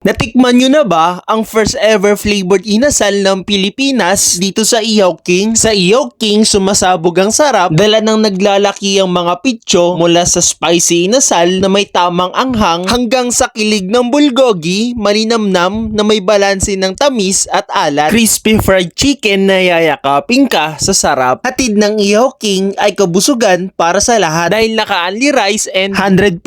Natikman nyo na ba ang first ever flavored inasal ng Pilipinas dito sa Ihaw King? Sa Ihaw King, sumasabog ang sarap, dala ng naglalaki ang mga pitso mula sa spicy inasal na may tamang anghang hanggang sa kilig ng bulgogi, malinamnam na may balanse ng tamis at alat. Crispy fried chicken na yayakapin ka sa sarap. Hatid ng Ihaw King ay kabusugan para sa lahat dahil naka-only rice and 100%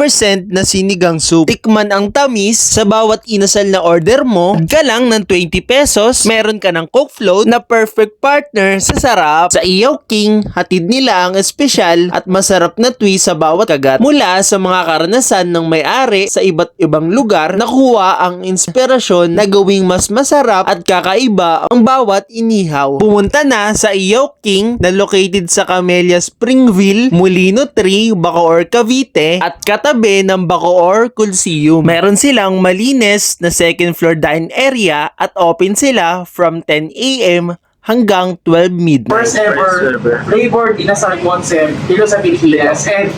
na sinigang soup. Tikman ang tamis sa bawat inasal na order mo, ka lang ng 20 pesos, meron ka ng Coke Float na perfect partner sa sarap. Sa Ihaw King, hatid nila ang espesyal at masarap na twist sa bawat kagat. Mula sa mga karanasan ng may-ari sa iba't ibang lugar, nakuha ang inspirasyon na gawing mas masarap at kakaiba ang bawat inihaw. Pumunta na sa Ihaw King na located sa Camellia Springville, Molino 3, Bacoor, Cavite at katabi ng Bacoor Coliseum. Meron silang malinis na second floor dine area at open sila from 10 a.m. hanggang 12 midnight. First ever flavored inasal concept dito sa Pilipinas. And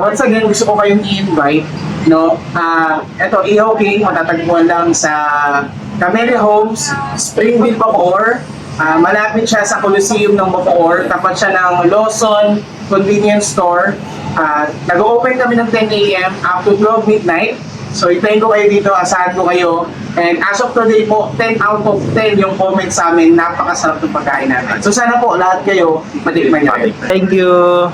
once again, gusto ko kayong i-invite. No? Ito, Ihaw King, matatagpuan lang sa Camellia Homes, Springville, Bacoor. Malapit siya sa Coliseum ng Bacoor. Tapat siya ng Lawson Convenience Store. Nag-open kami ng 10 a.m. up to 12 midnight. So, itayin ko kayo dito, asahan ko kayo. And as of today po, 10 out of 10 yung comment sa amin, napakasarap ng pagkain natin. So, sana po lahat kayo matikman nyo. Thank you!